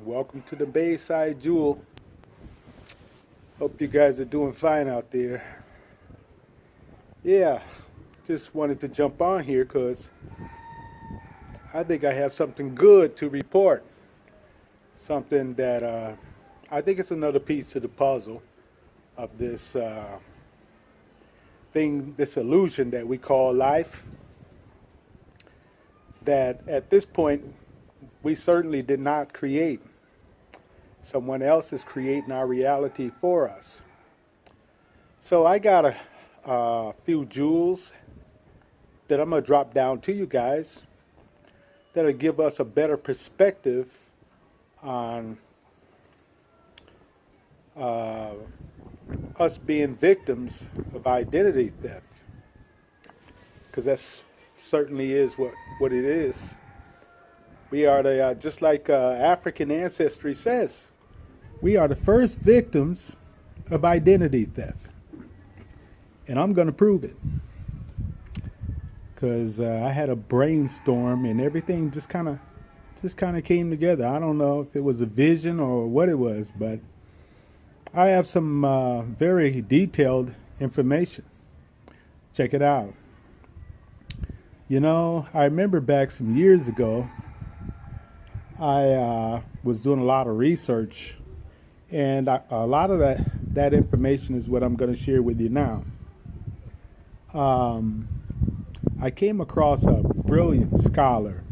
Welcome to the Bayside Jewel. Hope you guys are doing fine out there. Yeah, just wanted to jump on here because I think I have something good to report. Something that I think it's another piece to the puzzle of this thing, this illusion that we call life. That at this point, we certainly did not create. Someone else is creating our reality for us. So I got a few jewels that I'm going to drop down to you guys that'll give us a better perspective on us being victims of identity theft. Because that certainly is what it is. We are the, just like African ancestry says, we are the first victims of identity theft. And I'm going to prove it. Because I had a brainstorm and everything just kind of came together. I don't know if it was a vision or what it was, but I have some very detailed information. Check it out. You know, I remember back some years ago, I was doing a lot of research, and a lot of that information is what I'm going to share with you now. I came across a brilliant scholar,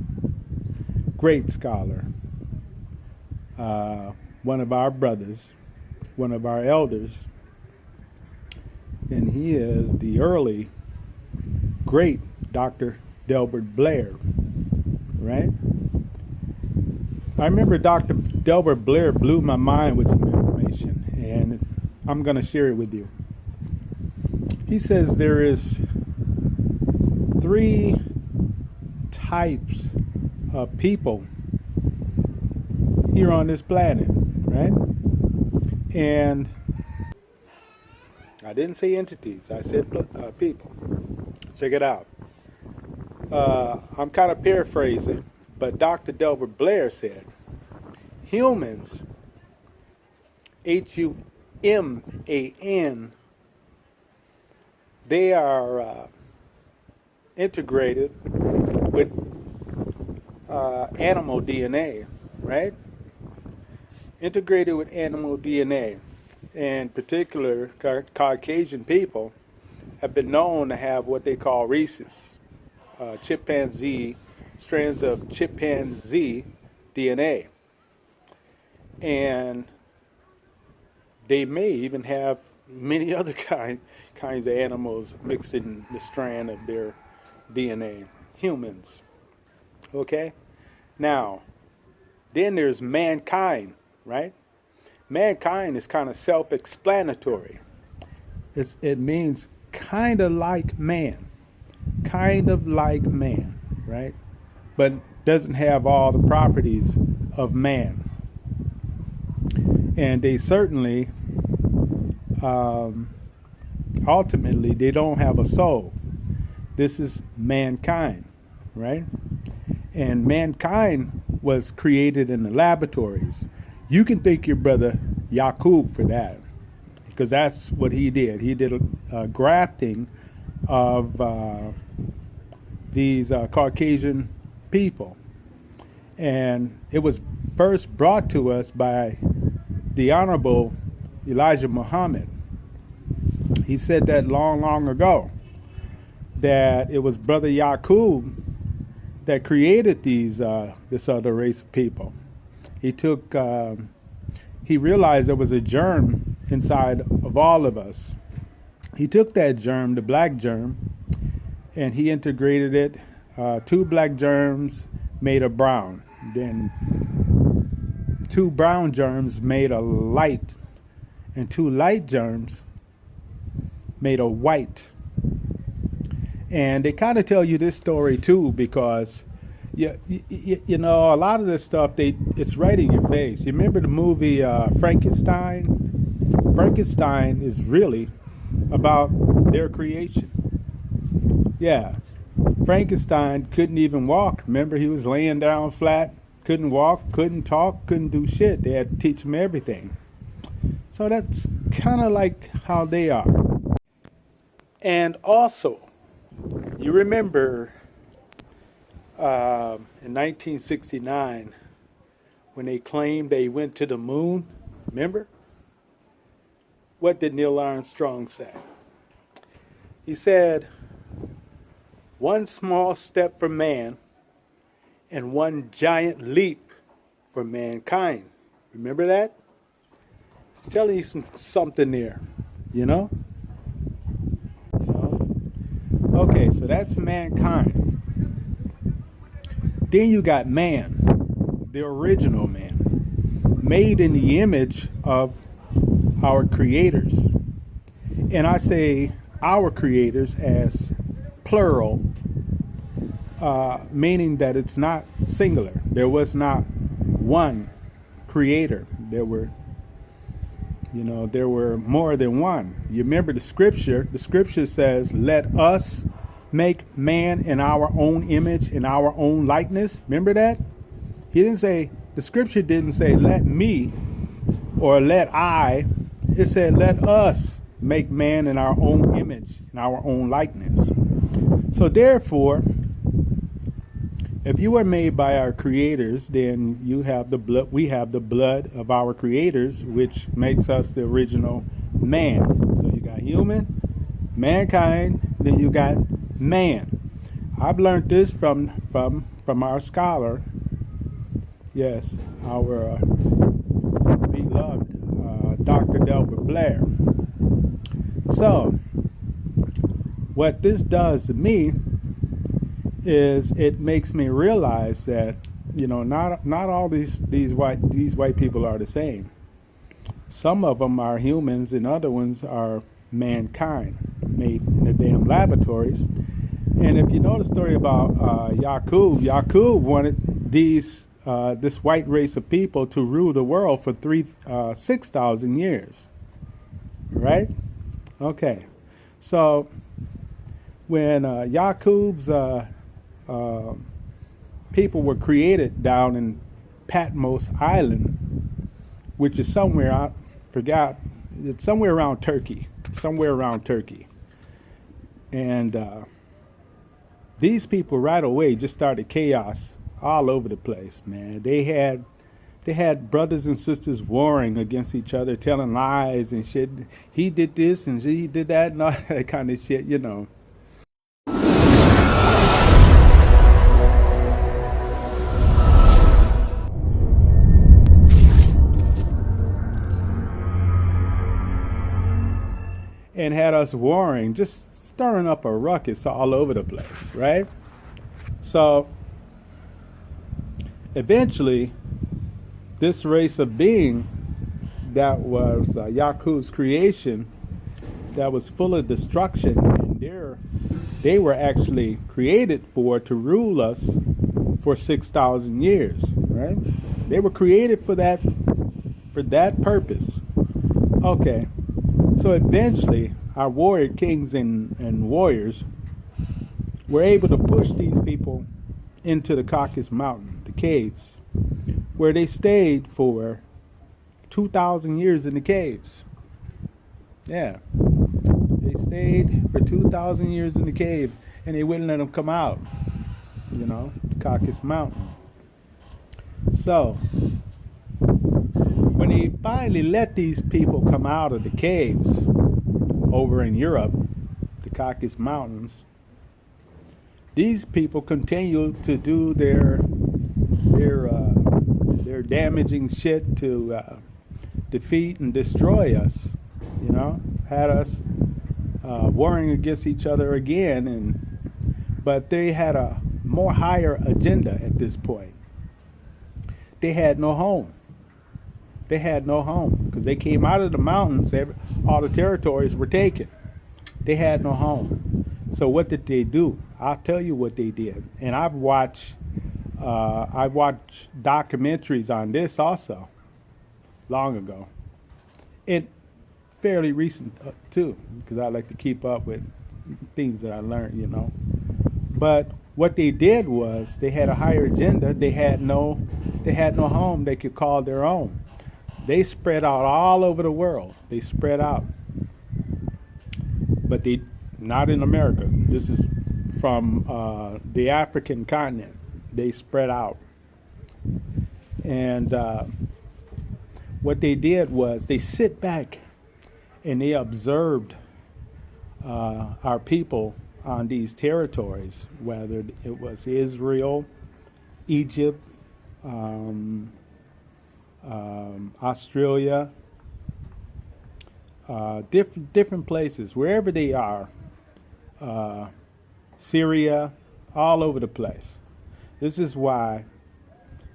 great scholar, one of our brothers, one of our elders, and he is the early, great Dr. Delbert Blair, right? I remember Dr. Delbert Blair blew my mind with some information, and I'm going to share it with you. He says there is 3 types of people here on this planet, right? And I didn't say entities, I said people. Check it out. I'm kind of paraphrasing, but Dr. Delbert Blair said, humans, Human, they are integrated with animal DNA, right? Integrated with animal DNA. In particular, Caucasian people have been known to have what they call rhesus, chimpanzee, strands of chimpanzee DNA. And they may even have many other kinds of animals mixed in the strand of their DNA. Humans. Okay? Now, then there's mankind, right? Mankind is kind of self-explanatory. It means kind of like man. Kind of like man, right? But doesn't have all the properties of man. And they certainly, ultimately, they don't have a soul. This is mankind, right? And mankind was created in the laboratories. You can thank your brother Yaqub for that, because that's what he did. He did a grafting of these Caucasian people. And it was first brought to us by the Honorable Elijah Muhammad. He said that long, long ago, that it was Brother Yaqub that created these this other race of people. He took, he realized there was a germ inside of all of us. He took that germ, the black germ, and he integrated it Two black germs made a brown. Then two brown germs made a light, and two light germs made a white. And they kind of tell you this story too because you know a lot of this stuff it's right in your face. You remember the movie Frankenstein? Frankenstein is really about their creation. Yeah, Frankenstein couldn't even walk. Remember, he was laying down flat, couldn't walk, couldn't talk, couldn't do shit. They had to teach him everything. So that's kind of like how they are. And also, you remember in 1969 when they claimed they went to the moon? Remember? What did Neil Armstrong say? He said, one small step for man and one giant leap for mankind. Remember that? It's telling you something there, you know? Okay, so that's mankind. Then you got man, the original man, made in the image of our creators. And I say our creators as plural, meaning that it's not singular. There was not one creator. There were more than one. You remember the scripture? The scripture says, let us make man in our own image, in our own likeness. Remember that? The scripture didn't say, let me or let I. It said, let us make man in our own image, in our own likeness. So therefore, if you are made by our creators, then you have the blood. We have the blood of our creators, which makes us the original man. So you got human, mankind, then you got man. I've learned this from our scholar. Yes, our beloved Dr. Delbert Blair. So, what this does to me is it makes me realize that not all these white people are the same. Some of them are humans, and other ones are mankind made in the damn laboratories. And if you know the story about Yaqub wanted this white race of people to rule the world for 6,000 years, right? Okay, so when Yaqub's people were created down in Patmos Island, which is somewhere, I forgot, it's somewhere around Turkey. And these people right away just started chaos all over the place, man. They had brothers and sisters warring against each other, telling lies and shit. He did this and she did that and all that kind of shit, And had us warring, just stirring up a ruckus all over the place, right? So eventually, this race of being that was Yaqub's creation, that was full of destruction, and they were actually created to rule us for 6,000 years, right? They were created for that purpose. Okay. So eventually, our warrior kings and warriors were able to push these people into the Caucasus Mountain, the caves, where they stayed for 2,000 years in the caves. Yeah. They stayed for 2,000 years in the cave, and they wouldn't let them come out, the Caucasus Mountain. So, when they finally let these people come out of the caves over in Europe, the Caucasus Mountains, these people continue to do their damaging shit to defeat and destroy us. Had us warring against each other again, but they had a more higher agenda at this point. They had no home. They had no home because they came out of the mountains. All the territories were taken. They had no home. So what did they do? I'll tell you what they did. And I've watched documentaries on this also, long ago, and fairly recent too, because I like to keep up with things that I learned, But what they did was they had a higher agenda. They had no home they could call their own. They spread out all over the world. They spread out, but they not in America. This is from the African continent. They spread out, and what they did was they sit back and they observed our people on these territories, whether it was Israel, Egypt, Australia, different places, wherever they are, Syria, all over the place. This is why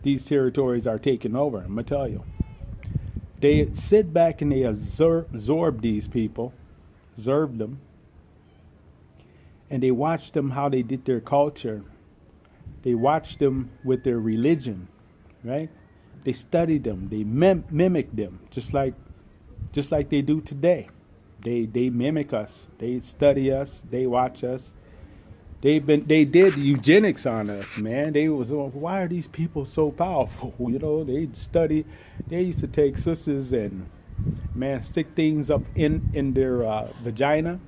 these territories are taken over. I'm gonna tell you. They sit back and they absorb these people, observe them, and they watch them how they did their culture. They watch them with their religion, right? They study them. They mimic them, just like they do today. They mimic us. They study us. They watch us. They did eugenics on us, man. They was, why are these people so powerful? They study. They used to take sisters and, man, stick things up in their vagina,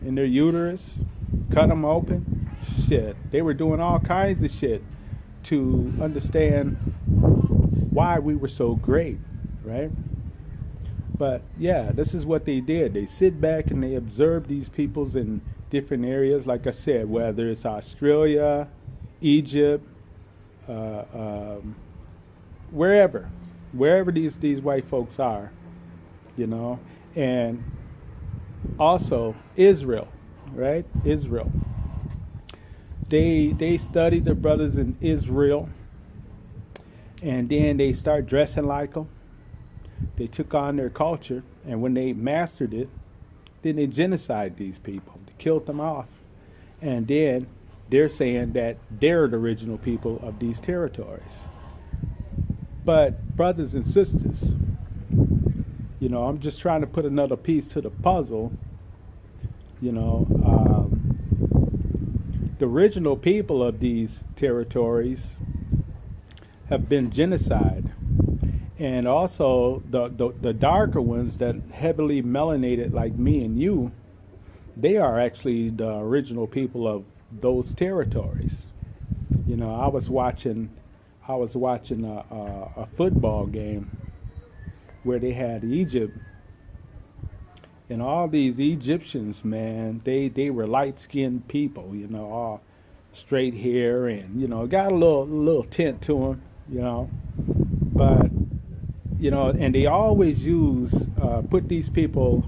in their uterus, cut them open. Shit, they were doing all kinds of shit to understand why we were so great, right? But yeah, this is what they did. They sit back and they observe these peoples in different areas, like I said, whether it's Australia, Egypt, wherever these white folks are, and also Israel, right? Israel. They studied the brothers in Israel, and then they start dressing like them. They took on their culture, and when they mastered it, then they genocide these people. They killed them off. And then they're saying that they're the original people of these territories. But brothers and sisters, I'm just trying to put another piece to the puzzle. The original people of these territories have been genocide. And also the darker ones that heavily melanated like me and you, they are actually the original people of those territories. I was watching a football game where they had Egypt, and all these Egyptians, man, they were light-skinned people, all straight hair and got a little tint to them, but. And they always put these people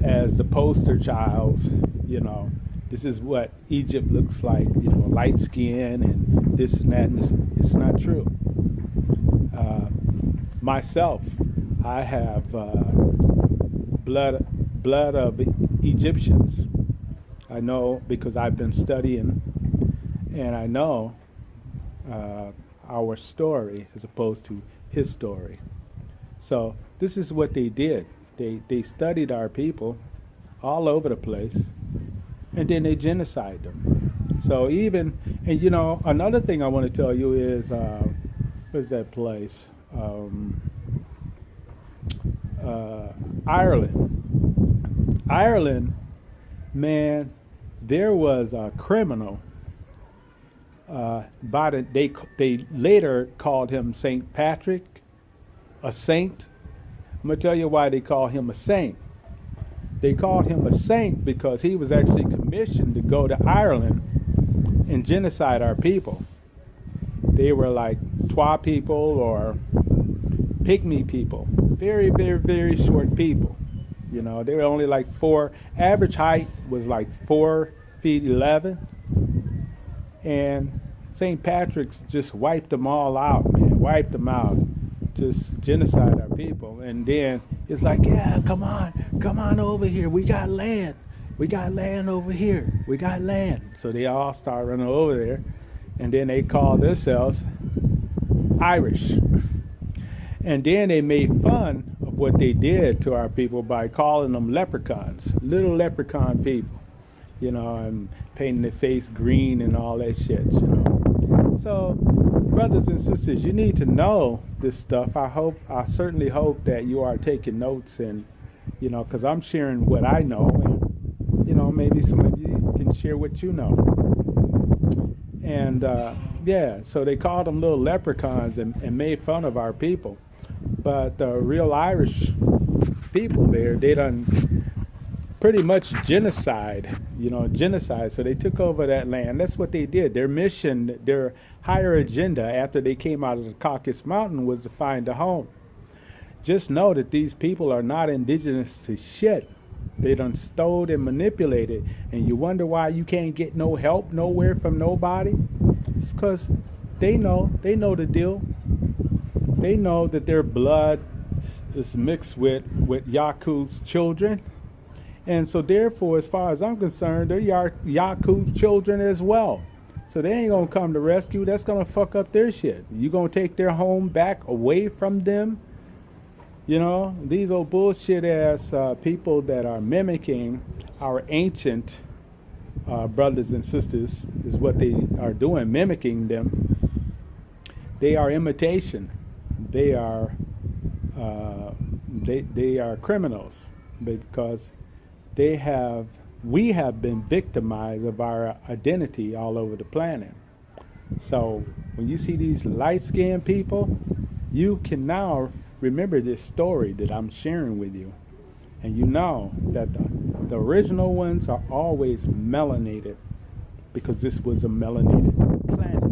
as the poster childs. This is what Egypt looks like, light skin and this and that. And it's not true. Myself, I have blood of Egyptians. I know because I've been studying, and I know our story as opposed to his story. So this is what they did. They studied our people all over the place, and then they genocide them. So another thing I want to tell you is, where's that place? Ireland. Ireland, man, there was a criminal. They later called him Saint Patrick. A saint. I'm going to tell you why they call him a saint. They called him a saint because he was actually commissioned to go to Ireland and genocide our people. They were like Twa people or pygmy people. Very, very, very short people. They were only like average height was like 4 feet 11. And St. Patrick's just wiped them all out, man. Wiped them out. Just genocide our people. And then it's like, yeah, come on over here. We got land. We got land over here. We got land. So they all start running over there. And then they call themselves Irish. And then they made fun of what they did to our people by calling them leprechauns, little leprechaun people, and painting their face green and all that shit, So, brothers and sisters, you need to know this stuff. I certainly hope that you are taking notes and, because I'm sharing what I know, and, maybe some of you can share what you know. And, so they called them little leprechauns and made fun of our people. But the real Irish people there, they done pretty much genocide. So they took over that land. That's what they did. Their mission, their higher agenda after they came out of the Caucasus Mountain was to find a home. Just know that these people are not indigenous to shit. They done stole and manipulated. And you wonder why you can't get no help nowhere from nobody? It's because they know the deal. They know that their blood is mixed with Yakub's children. And so therefore, as far as I'm concerned, they're Yakub's children as well. So they ain't going to come to rescue. That's going to fuck up their shit. You going to take their home back away from them? These old bullshit ass people that are mimicking our ancient brothers and sisters is what they are doing, mimicking them. They are imitation. They are criminals because we have been victimized of our identity all over the planet. So when you see these light-skinned people, you can now remember this story that I'm sharing with you. And you know that the original ones are always melanated because this was a melanated planet,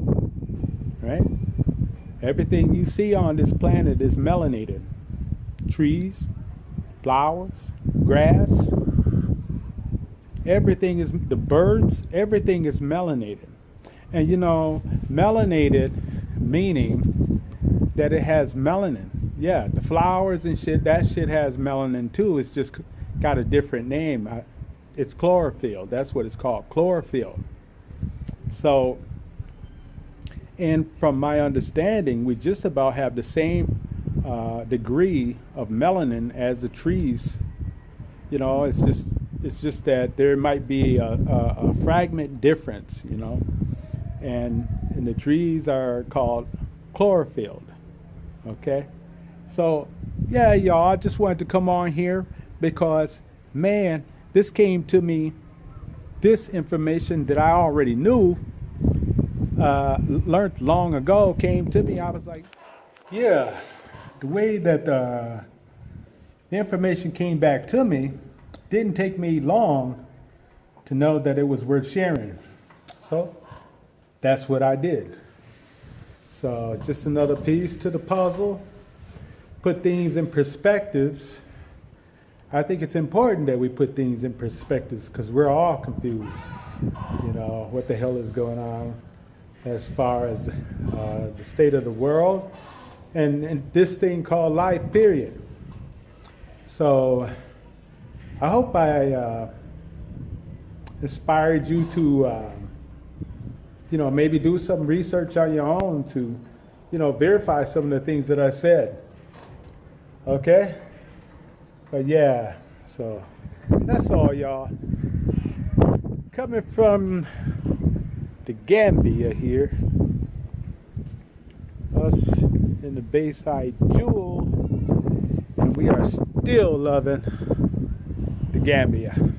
right? Everything you see on this planet is melanated. Trees, flowers, grass, everything is, the birds, everything is melanated. And melanated meaning that it has melanin. Yeah, the flowers and shit, that shit has melanin too. It's just got a different name. It's chlorophyll. That's what it's called, chlorophyll. So, and from my understanding, we just about have the same degree of melanin as the trees. It's just that there might be a fragment difference, and the trees are called chlorophyll. Okay, so yeah, y'all, I just wanted to come on here because, man, this came to me, this information that I already knew, learned long ago, came to me. I was like, yeah, the way that the information came back to me didn't take me long to know that it was worth sharing. So that's what I did. So it's just another piece to the puzzle. Put things in perspectives. I think it's important that we put things in perspectives because we're all confused. What the hell is going on as far as the state of the world and this thing called life, period. So I hope I inspired you to, maybe do some research on your own to, verify some of the things that I said. Okay? But yeah, so that's all, y'all. Coming from the Gambia here, us in the Bayside Jewel, and we are still loving the Gambia.